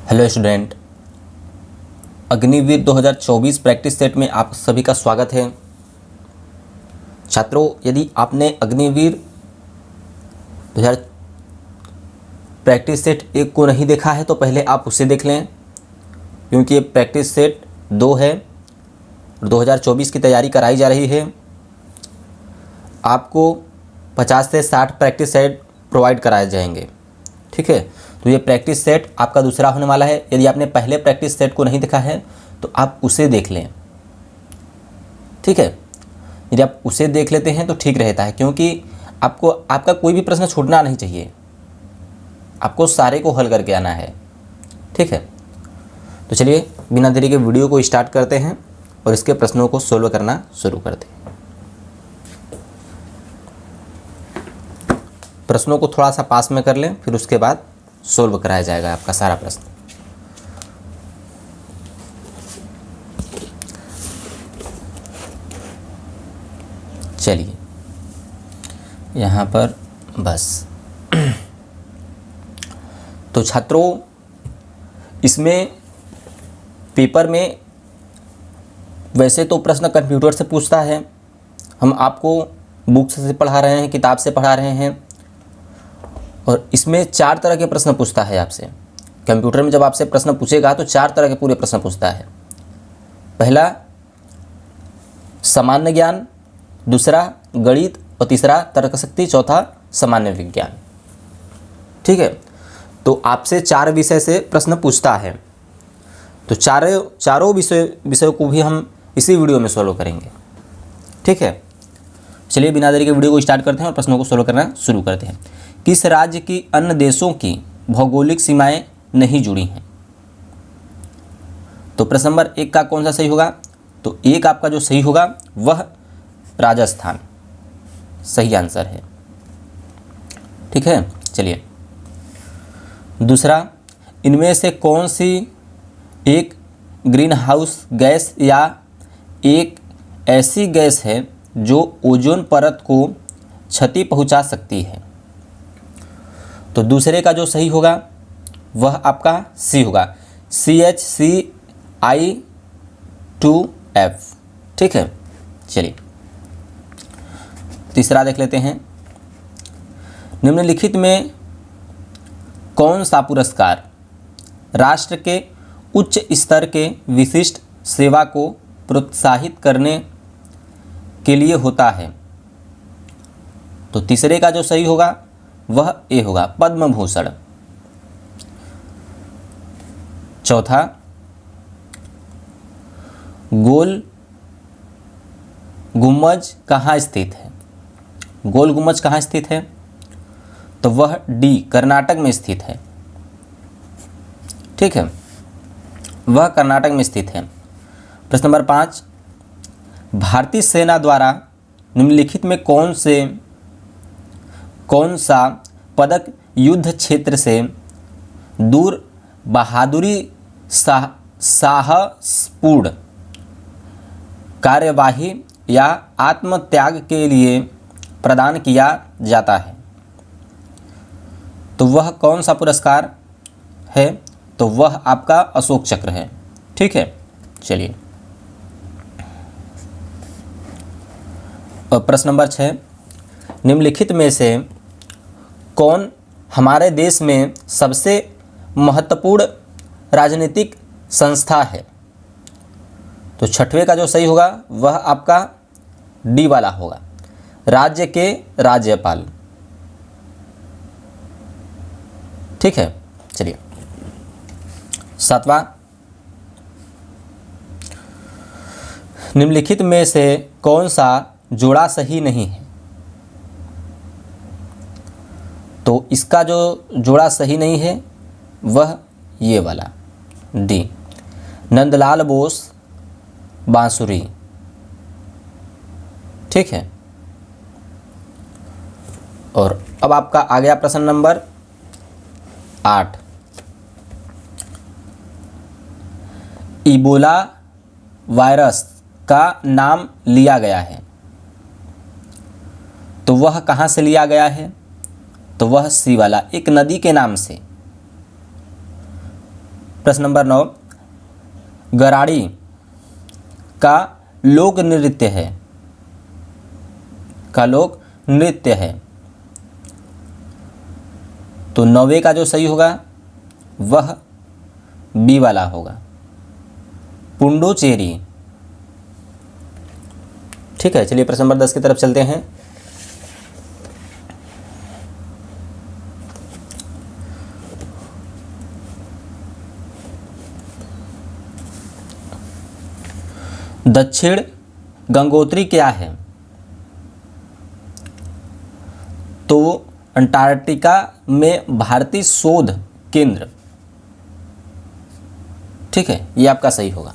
Hello student, Agniveer 2024 practice set में आप सभी का स्वागत है। छात्रों, यदि आपने अग्निवीर 2000 प्रैक्टिस सेट 1 को नहीं देखा है तो पहले आप उसे देख लें, क्योंकि ये प्रैक्टिस सेट 2 है और 2024 की तैयारी कराई जा रही है। आपको 50 से 60 प्रैक्टिस सेट प्रोवाइड कराए जाएंगे। ठीक है, तो ये प्रैक्टिस सेट आपका दूसरा होने वाला है। यदि आपने पहले प्रैक्टिस सेट को नहीं देखा है तो आप उसे देख लें। ठीक है, यदि आप उसे देख लेते हैं तो ठीक रहता है, क्योंकि आपको आपका कोई भी प्रश्न छूटना नहीं चाहिए। आपको सारे को हल करके आना है। ठीक है, तो चलिए बिना देरी के वीडियो को स्टार्ट करते हैं और इसके प्रश्नों को सोल्व करना शुरू करते हैं। प्रश्नों को थोड़ा सा पास में कर लें, फिर उसके बाद सोल्व कराया जाएगा आपका सारा प्रश्न। चलिए यहाँ पर बस तो छात्रों, इसमें पेपर में वैसे तो प्रश्न कंप्यूटर से पूछता है। हम आपको बुक से पढ़ा रहे हैं, किताब से पढ़ा रहे हैं, और इसमें 4 तरह के प्रश्न पूछता है आपसे। कंप्यूटर में जब आपसे प्रश्न पूछेगा तो 4 तरह के पूरे प्रश्न पूछता है। पहला सामान्य ज्ञान, दूसरा गणित, और तीसरा तर्कशक्ति, चौथा सामान्य विज्ञान। ठीक है, तो आपसे 4 विषय से प्रश्न पूछता है। तो चारों विषयों को भी हम इसी वीडियो में सोल्व करेंगे। ठीक है, चलिए बिना देरी के वीडियो को स्टार्ट करते हैं और प्रश्नों को सोल्व करना शुरू करते हैं। किस राज्य की अन्य देशों की भौगोलिक सीमाएं नहीं जुड़ी हैं? तो प्रश्न नंबर 1 का कौन सा सही होगा? तो 1 आपका जो सही होगा वह राजस्थान सही आंसर है। ठीक है, चलिए दूसरा, इनमें से कौन सी एक ग्रीन हाउस गैस या एक ऐसी गैस है जो ओजोन परत को क्षति पहुंचा सकती है? तो दूसरे का जो सही होगा वह आपका सी होगा, CH2I2F। ठीक है, चलिए तीसरा देख लेते हैं। निम्नलिखित में कौन सा पुरस्कार राष्ट्र के उच्च स्तर के विशिष्ट सेवा को प्रोत्साहित करने के लिए होता है? तो तीसरे का जो सही होगा वह ए होगा, पद्म भूषण। चौथा, गोल गुम्बज कहाँ स्थित है? गोल गुम्बज कहाँ स्थित है? तो वह डी, कर्नाटक में स्थित है। ठीक है, वह कर्नाटक में स्थित है। प्रश्न नंबर 5, भारतीय सेना द्वारा निम्नलिखित में कौन सा पदक युद्ध क्षेत्र से दूर बहादुरी साहसपूर्ण कार्यवाही या आत्मत्याग के लिए प्रदान किया जाता है? तो वह कौन सा पुरस्कार है? तो वह आपका अशोक चक्र है। ठीक है, चलिए और प्रश्न नंबर 6, निम्नलिखित में से कौन हमारे देश में सबसे महत्वपूर्ण राजनीतिक संस्था है? तो छठवें का जो सही होगा वह आपका डी वाला होगा, राज्य के राज्यपाल। ठीक है, चलिए 7वां, निम्नलिखित में से कौन सा जोड़ा सही नहीं है? तो इसका जो जोड़ा सही नहीं है वह ये वाला डी, नंदलाल बोस बांसुरी। ठीक है, और अब आपका आ गया प्रश्न नंबर 8, इबोला वायरस का नाम लिया गया है, तो वह कहाँ से लिया गया है? तो वह सी वाला, एक नदी के नाम से। प्रश्न नंबर 9, गराड़ी का लोक नृत्य है, का लोक नृत्य है। तो 9वें का जो सही होगा वह बी वाला होगा, पुंडुचेरी। ठीक है, चलिए प्रश्न नंबर 10 की तरफ चलते हैं। दक्षिण गंगोत्री क्या है? तो अंटार्कटिका में भारतीय शोध केंद्र। ठीक है, ये आपका सही होगा।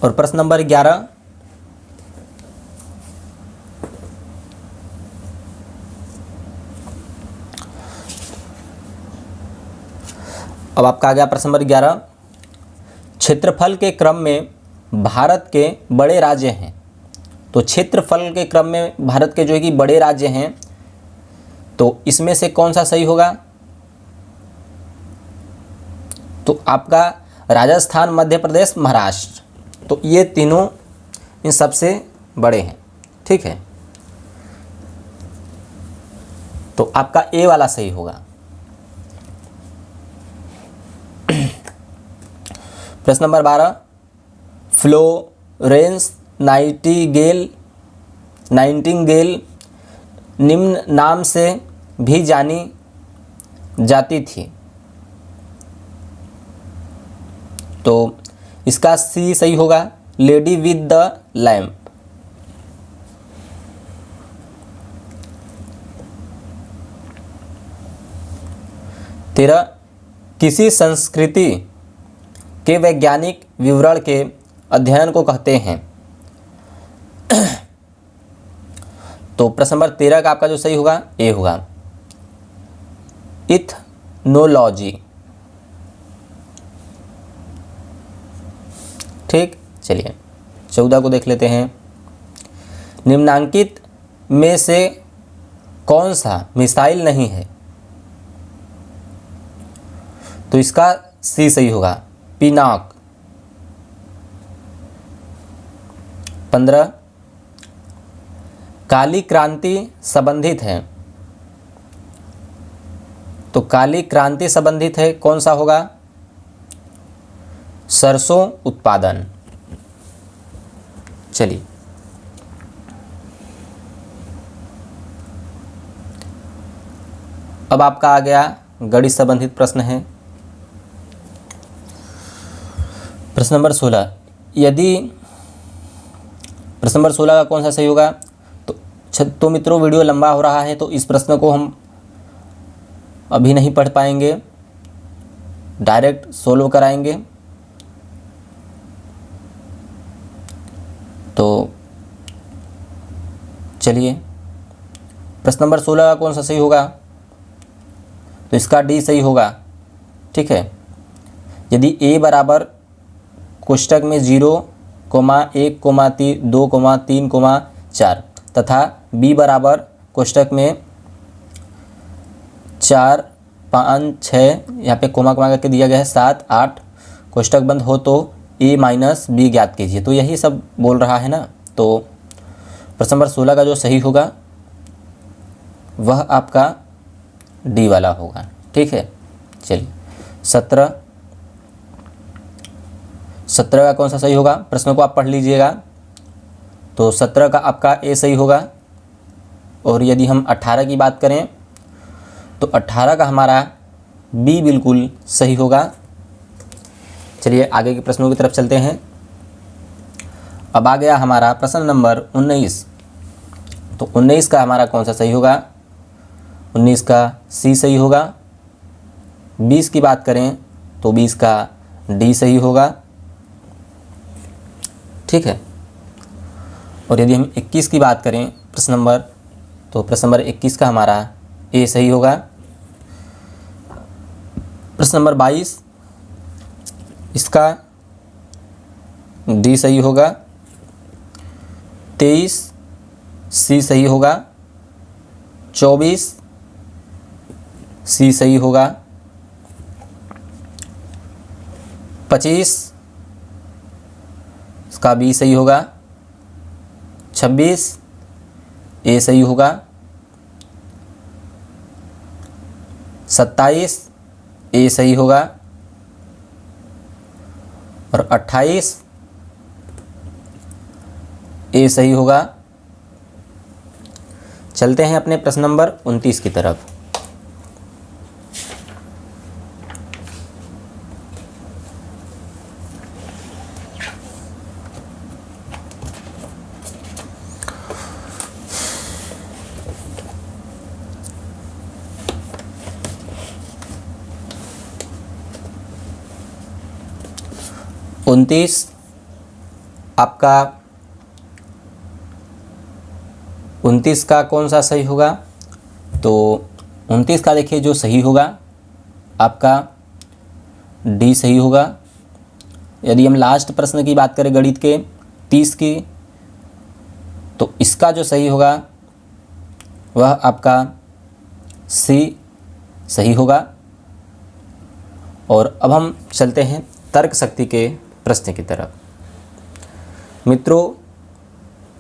और प्रश्न नंबर 11, अब आपका आ गया प्रश्न नंबर 11, क्षेत्रफल के क्रम में भारत के बड़े राज्य हैं। तो क्षेत्रफल के क्रम में भारत के जो है कि बड़े राज्य हैं, तो इसमें से कौन सा सही होगा? तो आपका राजस्थान, मध्य प्रदेश, महाराष्ट्र, तो ये तीनों इन सबसे बड़े हैं। ठीक है, तो आपका ए वाला सही होगा। प्रश्न नंबर 12, फ्लोरेंस नाइटिंगेल निम्न नाम से भी जानी जाती थी। तो इसका सी सही होगा, लेडी विद द लैम्प। तेरह, किसी संस्कृति के वैज्ञानिक विवरण के अध्ययन को कहते हैं। तो प्रश्न नंबर 13 का आपका जो सही होगा ए होगा, इथनोलॉजी। ठीक, चलिए 14 को देख लेते हैं। निम्नांकित में से कौन सा मिसाइल नहीं है? तो इसका सी सही होगा, पिनाक। 15, काली क्रांति संबंधित है। तो काली क्रांति संबंधित है, कौन सा होगा? सरसों उत्पादन। चलिए अब आपका आ गया गणित संबंधित प्रश्न है। प्रश्न नंबर 16, यदि प्रश्न नंबर 16 का कौन सा सही होगा? तो मित्रों वीडियो लंबा हो रहा है, तो इस प्रश्न को हम अभी नहीं पढ़ पाएंगे, डायरेक्ट सोल्व कराएंगे। तो चलिए प्रश्न नंबर 16 का कौन सा सही होगा? तो इसका डी सही होगा। ठीक है, यदि ए बराबर कोष्टक में 0, 1, 2, 3, 4 तथा बी बराबर कोष्टक में 4, 5, 6 यहाँ पे कोमा करके दिया गया है, 7, 8 कोष्टक बंद हो तो ए माइनस बी ज्ञात कीजिए। तो यही सब बोल रहा है ना। तो प्रश्न नंबर 16 का जो सही होगा वह आपका डी वाला होगा। ठीक है, चलिए 17 का कौन सा सही होगा? प्रश्नों को आप पढ़ लीजिएगा। तो 17 का आपका ए सही होगा। और यदि हम 18 की बात करें तो 18 का हमारा बी बिल्कुल सही होगा। चलिए आगे के प्रश्नों की तरफ चलते हैं। अब आ गया हमारा प्रश्न नंबर 19। तो 19 का हमारा कौन सा सही होगा? 19 का सी सही होगा। 20 की बात करें तो 20 का डी सही होगा। ठीक है, और यदि हम 21 की बात करें प्रश्न नंबर, तो प्रश्न नंबर 21 का हमारा ए सही होगा। प्रश्न नंबर 22 इसका डी सही होगा। 23 सी सही होगा। 24 सी सही होगा। 25, इसका बी सही होगा। 26 ए सही होगा। 27 ए सही होगा। और 28 ए सही होगा। चलते हैं अपने प्रश्न नंबर 29 की तरफ। आपका 29 का कौन सा सही होगा? तो 29 का देखिए जो सही होगा आपका डी सही होगा। यदि हम लास्ट प्रश्न की बात करें गणित के 30 की, तो इसका जो सही होगा वह आपका सी सही होगा। और अब हम चलते हैं तर्क शक्ति के प्रश्न की तरफ। मित्रों,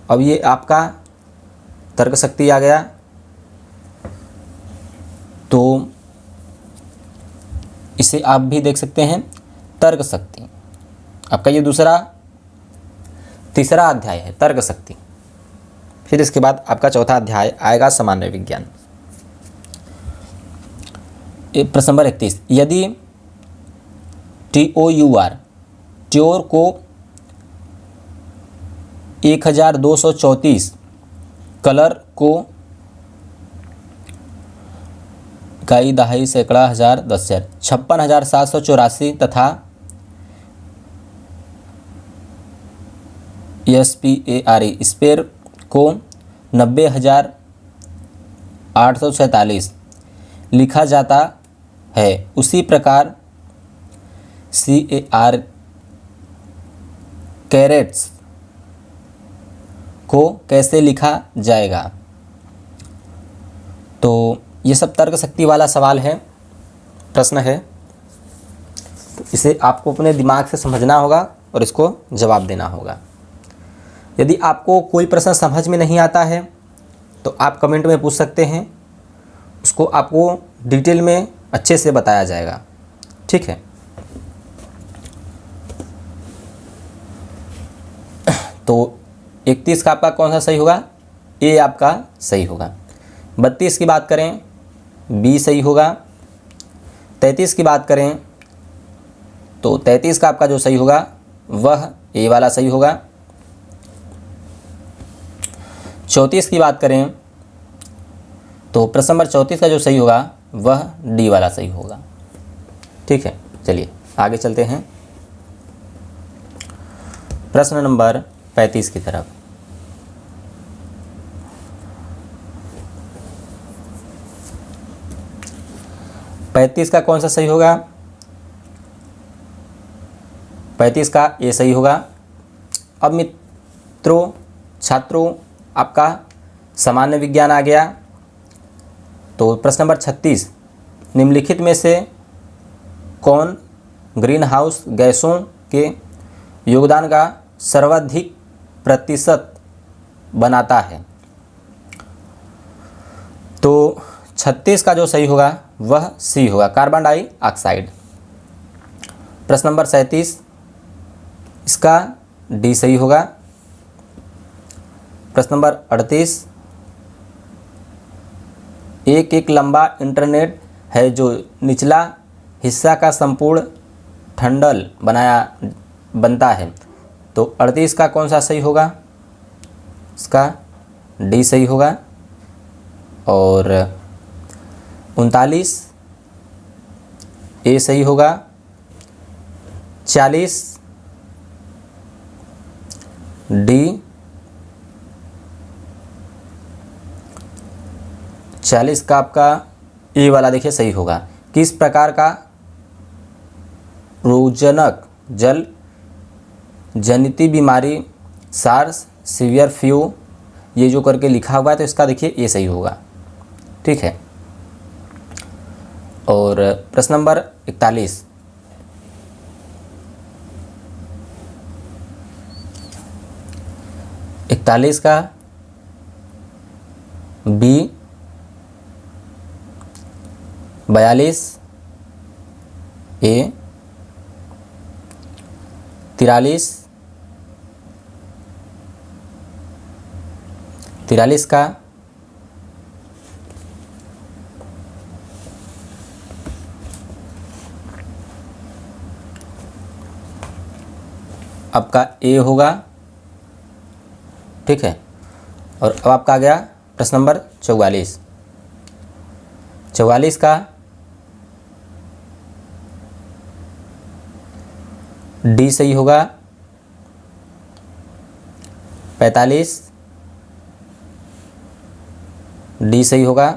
अब ये आपका तर्क शक्ति आ गया, तो इसे आप भी देख सकते हैं तर्क शक्ति। आपका ये तीसरा अध्याय है तर्क शक्ति। फिर इसके बाद आपका चौथा अध्याय आएगा सामान्य विज्ञान। प्रश्न नंबर 31, यदि ट्योर को 1234, कलर को इकाई, दहाई, सैकड़ा, हजार, 10,000, 56,784 तथा स्पेयर को 90,847 लिखा जाता है, उसी प्रकार कैरेट्स को कैसे लिखा जाएगा? तो ये सब तर्क शक्ति वाला सवाल है, प्रश्न है। तो इसे आपको अपने दिमाग से समझना होगा और इसको जवाब देना होगा। यदि आपको कोई प्रश्न समझ में नहीं आता है तो आप कमेंट में पूछ सकते हैं, उसको आपको डिटेल में अच्छे से बताया जाएगा। ठीक है। तो 31 का आपका कौन सा सही होगा? ए आपका सही होगा। 32 की बात करें, बी सही होगा। 33 की बात करें तो 33 का आपका जो सही होगा वह ए वाला सही होगा। 34 की बात करें तो प्रश्न नंबर 34 का जो सही होगा वह डी वाला सही होगा। ठीक है, चलिए आगे चलते हैं प्रश्न नंबर 35 की तरफ। पैंतीस का कौन सा सही होगा? 35 का ए सही होगा। अब मित्रों, छात्रों, आपका सामान्य विज्ञान आ गया। तो प्रश्न नंबर 36, निम्नलिखित में से कौन ग्रीन हाउस गैसों के योगदान का सर्वाधिक प्रतिशत बनाता है? तो 36 का जो सही होगा वह सी होगा, कार्बन डाइऑक्साइड। प्रश्न नंबर 37, इसका डी सही होगा। प्रश्न नंबर 38, एक लंबा इंटरनेट है जो निचला हिस्सा का संपूर्ण ठंडल बनता है, तो 38 का कौन सा सही होगा? इसका डी सही होगा। और 39 ए सही होगा। 40 डी। 40 का आपका ए वाला देखिए सही होगा। किस प्रकार का रोगजनक जल जनित बीमारी सार्स सीवियर फ्लू, ये जो करके लिखा हुआ है तो इसका देखिए ये सही होगा। ठीक है। और प्रश्न नंबर 41, 41 का बी, 42 ए, 43 का आपका ए होगा, ठीक है। और अब आपका आ गया प्रश्न नंबर 44। 44 का डी सही होगा, 45 डी सही होगा,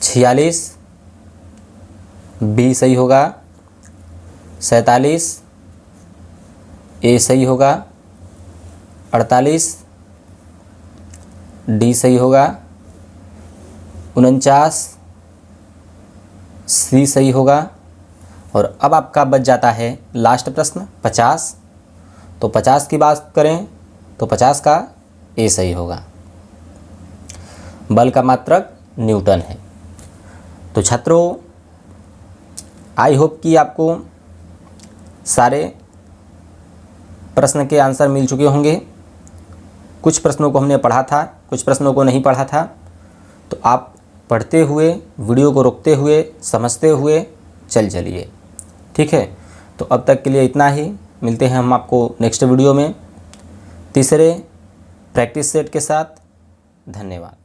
46 बी सही होगा, 47 ए सही होगा, 48 डी सही होगा, 49 सी सही होगा। और अब आपका बच जाता है लास्ट प्रश्न 50। तो 50 की बात करें तो 50 का ए सही होगा। बल का मात्रक न्यूटन है। तो छात्रों, आई होप कि आपको सारे प्रश्न के आंसर मिल चुके होंगे। कुछ प्रश्नों को हमने पढ़ा था, कुछ प्रश्नों को नहीं पढ़ा था। तो आप पढ़ते हुए, वीडियो को रोकते हुए, समझते हुए चलिए, ठीक है। तो अब तक के लिए इतना ही। मिलते हैं हम आपको नेक्स्ट वीडियो में तीसरे प्रैक्टिस सेट के साथ। धन्यवाद।